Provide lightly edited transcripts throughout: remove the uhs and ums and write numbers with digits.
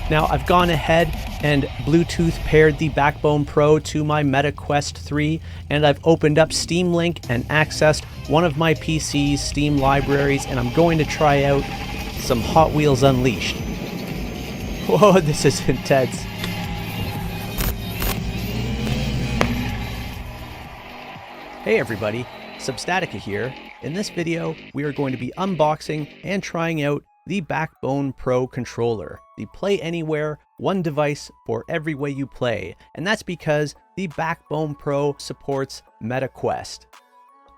Now I've gone ahead and Bluetooth paired the Backbone Pro to my Meta Quest 3, and I've opened up Steam Link and accessed one of my PC's Steam libraries, and I'm going to try out some Hot Wheels Unleashed. Whoa, this is intense. Hey everybody, Substatica here. In this video, we are going to be unboxing and trying out the Backbone Pro controller, the Play Anywhere, one device for every way you play, and that's because the Backbone Pro supports Meta Quest.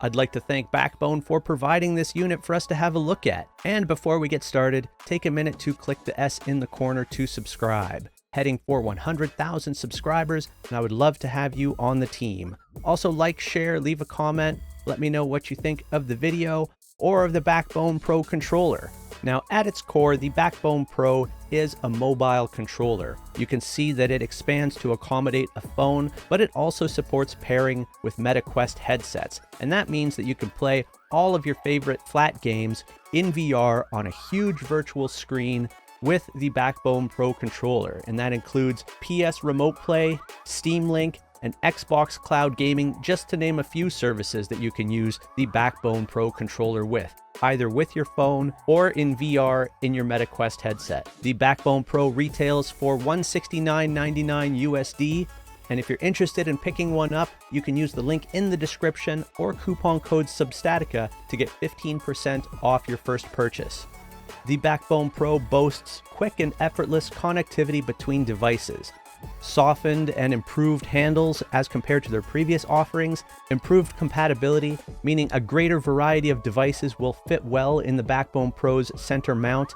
I'd like to thank Backbone for providing this unit for us to have a look at. And before we get started, take a minute to click the S in the corner to subscribe. Heading for 100,000 subscribers, and I would love to have you on the team. Also like, share, leave a comment, let me know what you think of the video or of the Backbone Pro controller. Now at its core, the Backbone Pro is a mobile controller. You can see that it expands to accommodate a phone, but it also supports pairing with Meta Quest headsets. And that means that you can play all of your favorite flat games in VR on a huge virtual screen with the Backbone Pro controller. And that includes PS Remote Play, Steam Link, and Xbox Cloud Gaming, just to name a few services that you can use the Backbone Pro controller with, either with your phone or in VR in your Meta Quest headset. The Backbone Pro retails for $169.99 USD, and if you're interested in picking one up, you can use the link in the description or coupon code Substatica to get 15% off your first purchase. The Backbone Pro boasts quick and effortless connectivity between devices, softened and improved handles as compared to their previous offerings, improved compatibility, meaning a greater variety of devices will fit well in the Backbone Pro's center mount,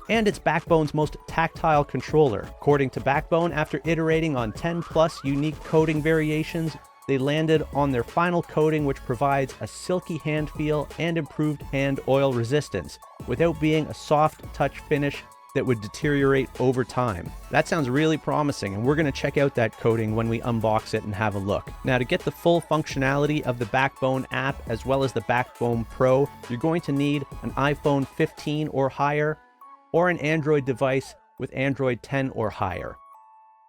and it's Backbone's most tactile controller. According to Backbone, after iterating on 10 plus unique coating variations, they landed on their final coating, which provides a silky hand feel and improved hand oil resistance without being a soft touch finish that would deteriorate over time. That sounds really promising, and we're going to check out that coating when we unbox it and have a look. Now, to get the full functionality of the Backbone app as well as the Backbone Pro, you're going to need an iPhone 15 or higher or an Android device with Android 10 or higher.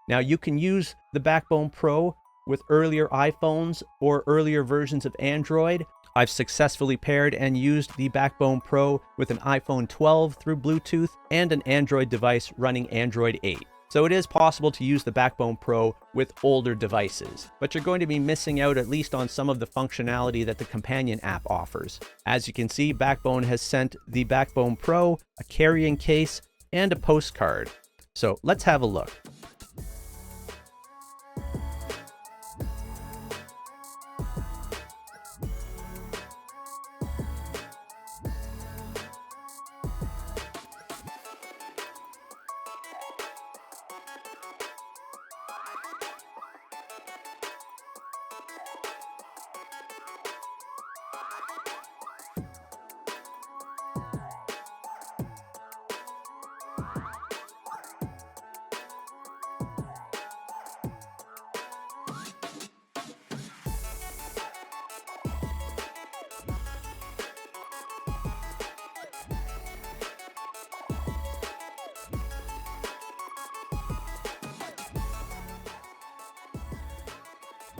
Now, you can use the Backbone Pro with earlier iPhones or earlier versions of Android. I've successfully paired and used the Backbone Pro with an iPhone 12 through Bluetooth and an Android device running Android 8. So it is possible to use the Backbone Pro with older devices, but you're going to be missing out at least on some of the functionality that the companion app offers. As you can see, Backbone has sent the Backbone Pro a carrying case and a postcard. So let's have a look.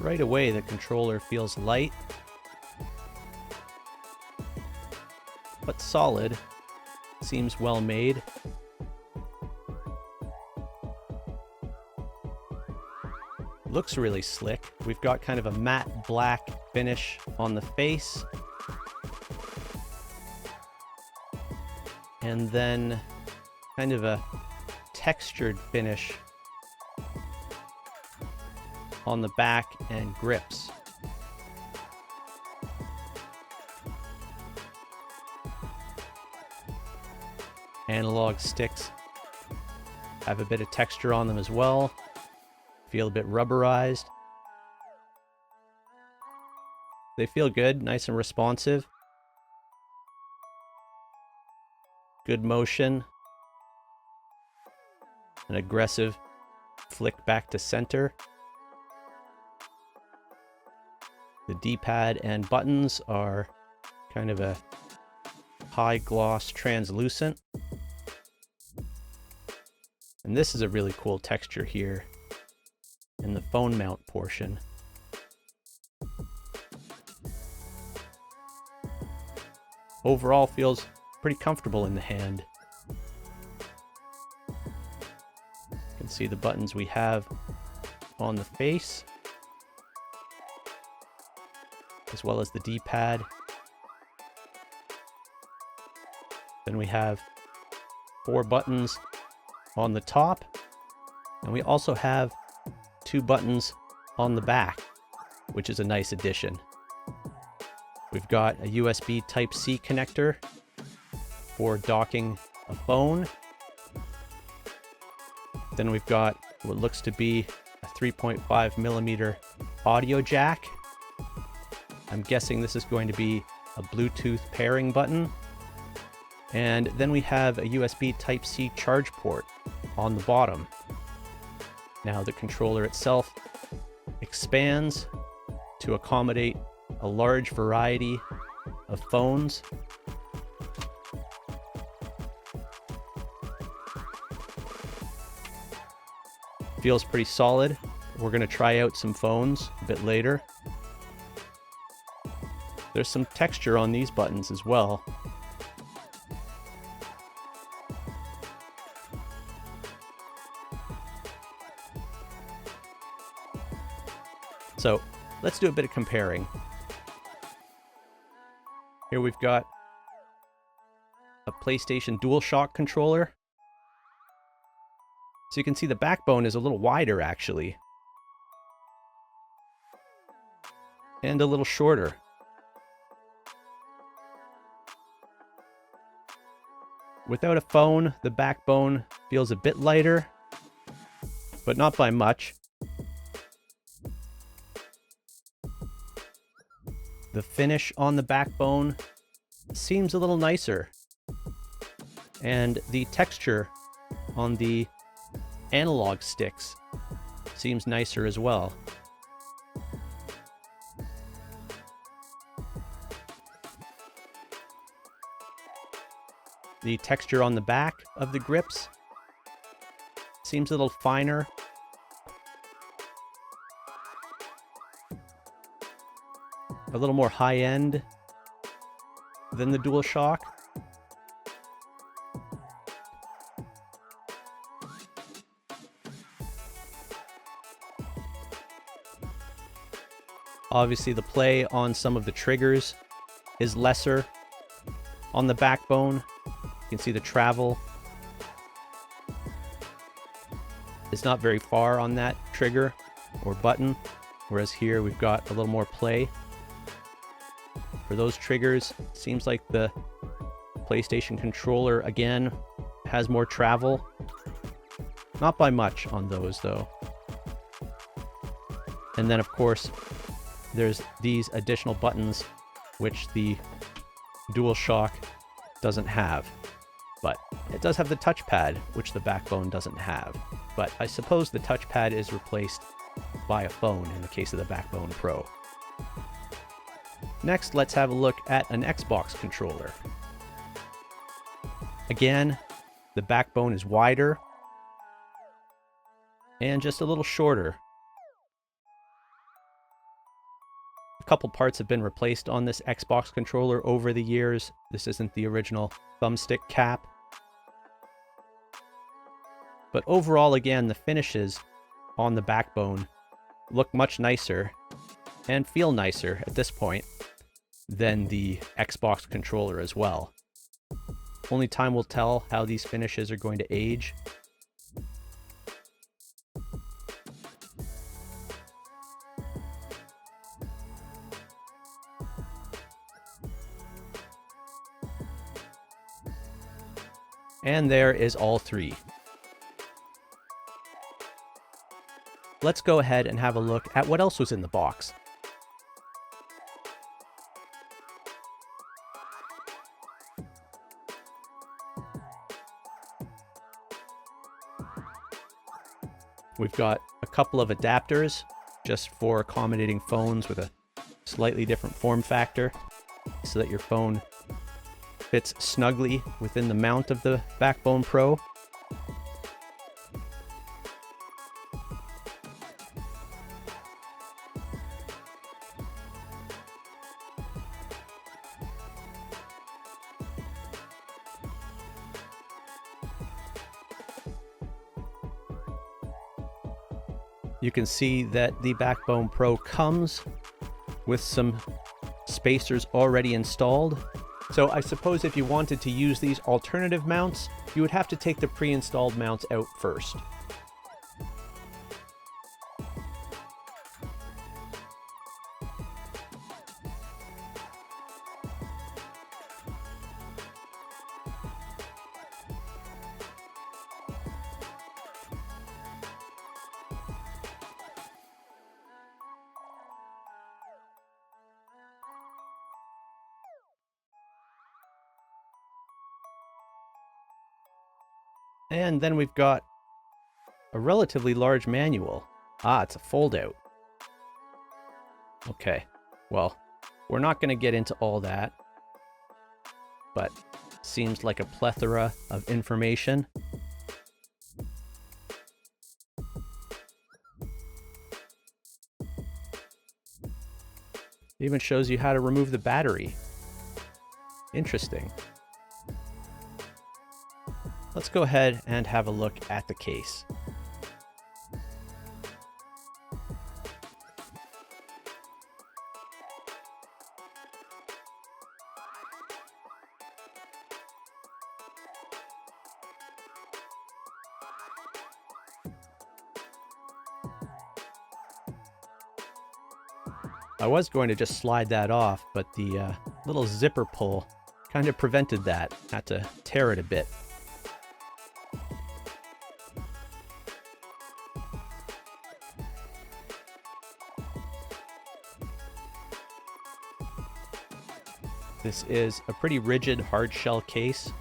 Right away, the controller feels light, but solid. Seems well made. Looks really slick. We've got kind of a matte black finish on the face, and then kind of a textured finish on the back and grips. Analog sticks have a bit of texture on them as well. Feel a bit rubberized. They feel good, nice and responsive. Good motion. An aggressive flick back to center. The D-pad and buttons are kind of a high gloss translucent. And this is a really cool texture here in the phone mount portion. Overall feels pretty comfortable in the hand. You can see the buttons we have on the face, as well as the D-pad. Then we have 4 buttons on the top, and we also have 2 buttons on the back, which is a nice addition. We've got a USB Type-C connector for docking a phone. Then we've got what looks to be a 3.5mm audio jack. I'm guessing this is going to be a Bluetooth pairing button. And then we have a USB Type-C charge port on the bottom. Now the controller itself expands to accommodate a large variety of phones. Feels pretty solid. We're going to try out some phones a bit later. There's some texture on these buttons as well. So let's do a bit of comparing. Here we've got a PlayStation DualShock controller. So you can see the backbone is a little wider actually, and a little shorter. Without a phone, the backbone feels a bit lighter, but not by much. The finish on the backbone seems a little nicer, and the texture on the analog sticks seems nicer as well. The texture on the back of the grips seems a little finer. A little more high-end than the DualShock. Obviously, the play on some of the triggers is lesser on the backbone. You can see the travel is not very far on that trigger or button, whereas here we've got a little more play. For those triggers, seems like the PlayStation controller, again, has more travel. Not by much on those, though. And then, of course, there's these additional buttons, which the DualShock doesn't have. But it does have the touchpad, which the backbone doesn't have. But I suppose the touchpad is replaced by a phone in the case of the Backbone Pro. Next, let's have a look at an Xbox controller. Again, the backbone is wider and just a little shorter. A couple parts have been replaced on this Xbox controller over the years. This isn't the original thumbstick cap. But overall, again, the finishes on the backbone look much nicer and feel nicer at this point than the Xbox controller as well. Only time will tell how these finishes are going to age. And there is all three. Let's go ahead and have a look at what else was in the box. We've got a couple of adapters just for accommodating phones with a slightly different form factor so that your phone fits snugly within the mount of the Backbone Pro. You can see that the Backbone Pro comes with some spacers already installed. So I suppose if you wanted to use these alternative mounts, you would have to take the pre-installed mounts out first. And then we've got a relatively large manual. Ah, it's a fold-out. Okay, well, we're not going to get into all that, but seems like a plethora of information. It even shows you how to remove the battery. Interesting. Let's go ahead and have a look at the case. I was going to just slide that off, but the little zipper pull kind of prevented that. Had to tear it a bit. This is a pretty rigid hard shell case.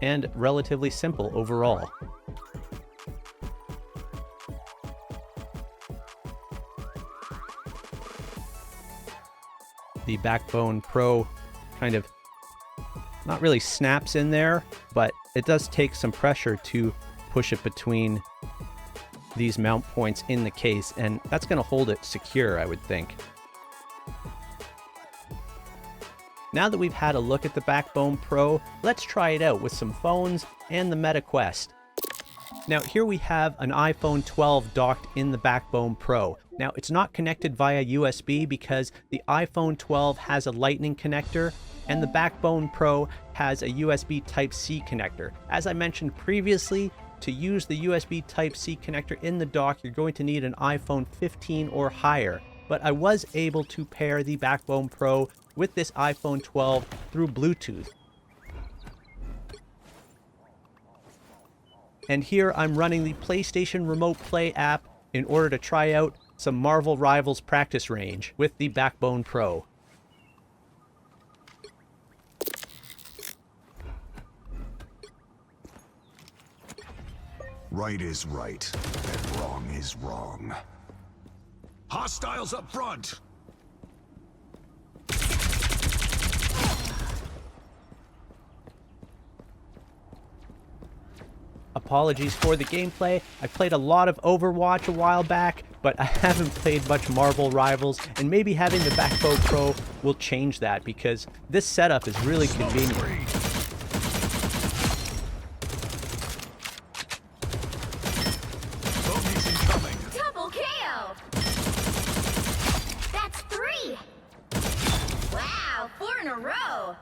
And relatively simple overall. The Backbone Pro kind of not really snaps in there, but it does take some pressure to push it between these mount points in the case, and that's going to hold it secure, I would think. Now that we've had a look at the Backbone Pro, let's try it out with some phones and the Meta Quest. Now here we have an iPhone 12 docked in the Backbone Pro. Now it's not connected via USB because the iPhone 12 has a Lightning connector and the Backbone Pro has a USB Type-C connector. As I mentioned previously, to use the USB Type-C connector in the dock, you're going to need an iPhone 15 or higher. But I was able to pair the Backbone Pro with this iPhone 12 through Bluetooth. And here I'm running the PlayStation Remote Play app in order to try out some Marvel Rivals practice range with the Backbone Pro. Right is right, and wrong is wrong. Hostiles up front! Apologies for the gameplay. I played a lot of Overwatch a while back, but I haven't played much Marvel Rivals, and maybe having the Backbone Pro will change that because this setup is really convenient. Double KO! That's 3! Wow, 4 in a row!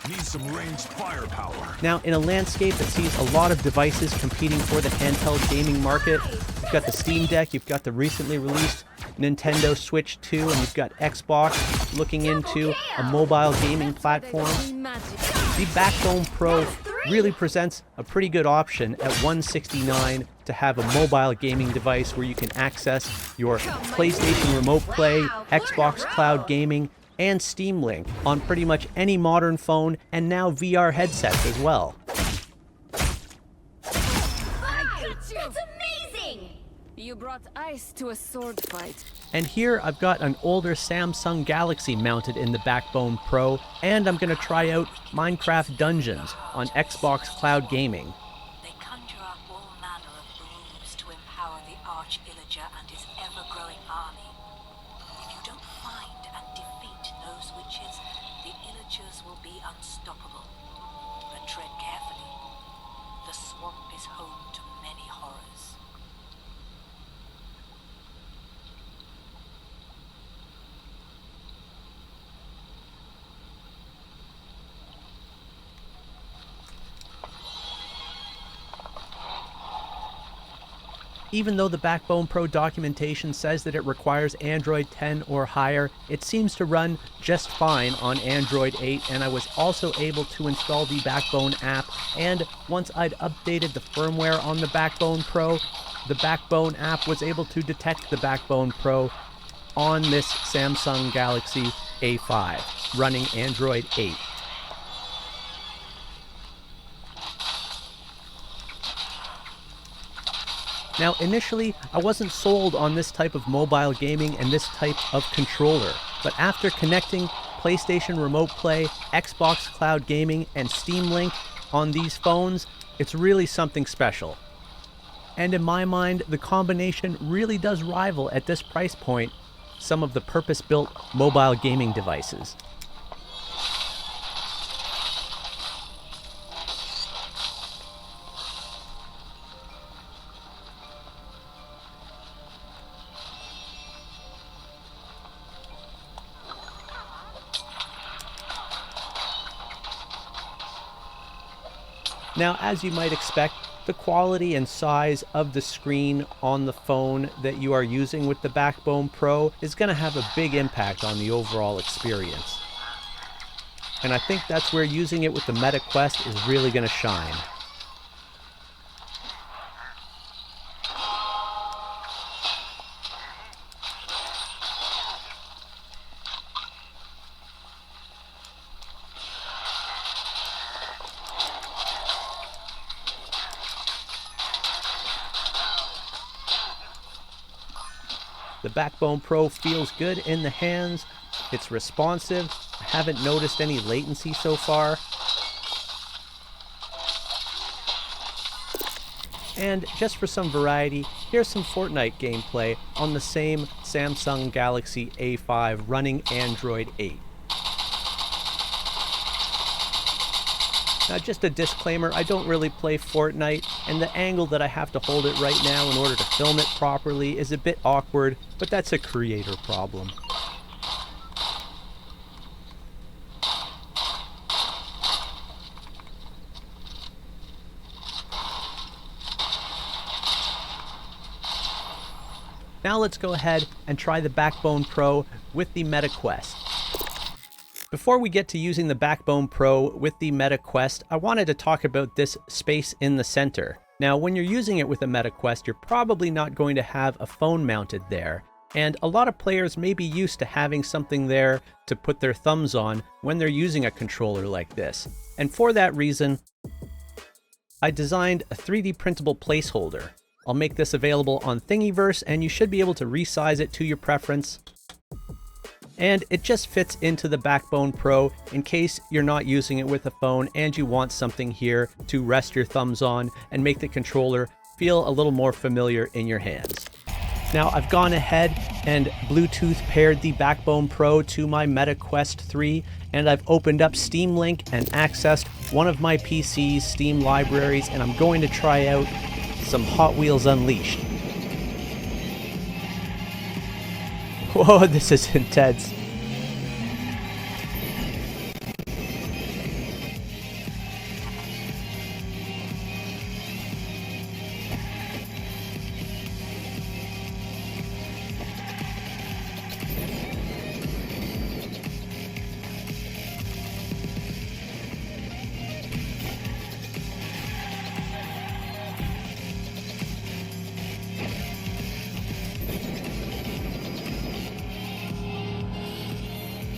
Need some ranged firepower. Now, in a landscape that sees a lot of devices competing for the handheld gaming market, you've got the Steam Deck, you've got the recently released Nintendo Switch 2, and you've got Xbox looking into a mobile gaming platform. The Backbone Pro really presents a pretty good option at $169 to have a mobile gaming device where you can access your PlayStation Remote Play, Xbox Cloud Gaming, and Steam Link on pretty much any modern phone, and now VR headsets as well. That's amazing! You brought ice to a sword fight. And here I've got an older Samsung Galaxy mounted in the Backbone Pro, and I'm going to try out Minecraft Dungeons on Xbox Cloud Gaming. They conjure up all manner of brews to empower the Arch-Illager and his ever-growing army. If you don't find and defeat seemingly unstoppable. But tread carefully. The swamp is home to many horrors. Even though the Backbone Pro documentation says that it requires Android 10 or higher, it seems to run just fine on Android 8, and I was also able to install the Backbone app, and once I'd updated the firmware on the Backbone Pro, the Backbone app was able to detect the Backbone Pro on this Samsung Galaxy A5 running Android 8. Now, initially, I wasn't sold on this type of mobile gaming and this type of controller, but after connecting PlayStation Remote Play, Xbox Cloud Gaming, and Steam Link on these phones, it's really something special. And in my mind, the combination really does rival, at this price point, some of the purpose-built mobile gaming devices. Now, as you might expect, the quality and size of the screen on the phone that you are using with the Backbone Pro is going to have a big impact on the overall experience. And I think that's where using it with the Meta Quest is really going to shine. The Backbone Pro feels good in the hands, it's responsive, I haven't noticed any latency so far. And just for some variety, here's some Fortnite gameplay on the same Samsung Galaxy A5 running Android 8. Now, just a disclaimer, I don't really play Fortnite, and the angle that I have to hold it right now in order to film it properly is a bit awkward, but that's a creator problem. Now let's go ahead and try the Backbone Pro with the Meta Quest. Before we get to using the Backbone Pro with the Meta Quest, I wanted to talk about this space in the center. Now, when you're using it with a Meta Quest, you're probably not going to have a phone mounted there. And a lot of players may be used to having something there to put their thumbs on when they're using a controller like this. And for that reason, I designed a 3D printable placeholder. I'll make this available on Thingiverse, and you should be able to resize it to your preference. And it just fits into the Backbone Pro in case you're not using it with a phone and you want something here to rest your thumbs on and make the controller feel a little more familiar in your hands. Now, I've gone ahead and Bluetooth paired the Backbone Pro to my Meta Quest 3, and I've opened up Steam Link and accessed one of my PC's Steam libraries, and I'm going to try out some Hot Wheels Unleashed. Whoa, this is intense.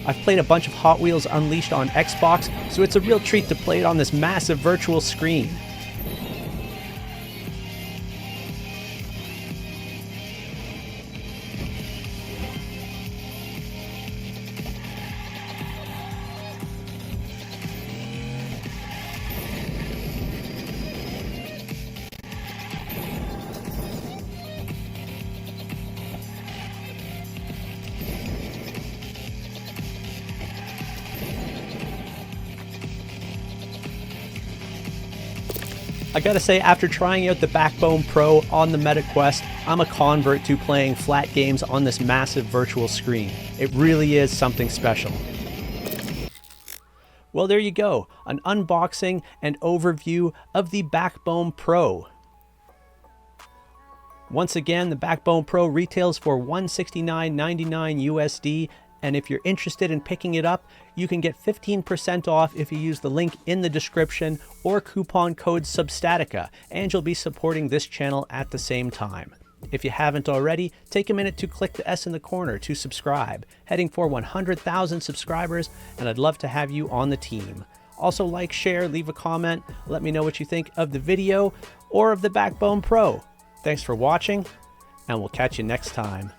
I've played a bunch of Hot Wheels Unleashed on Xbox, so it's a real treat to play it on this massive virtual screen. I gotta say, after trying out the Backbone Pro on the Meta Quest, I'm a convert to playing flat games on this massive virtual screen. It really is something special. Well, there you go, an unboxing and overview of the Backbone Pro. Once again, the Backbone Pro retails for $169.99 USD, and if you're interested in picking it up, you can get 15% off if you use the link in the description or coupon code substatica, and you'll be supporting this channel at the same time. If you haven't already, take a minute to click the S in the corner to subscribe, heading for 100,000 subscribers, and I'd love to have you on the team. Also like, share, leave a comment, let me know what you think of the video or of the Backbone Pro. Thanks for watching, and we'll catch you next time.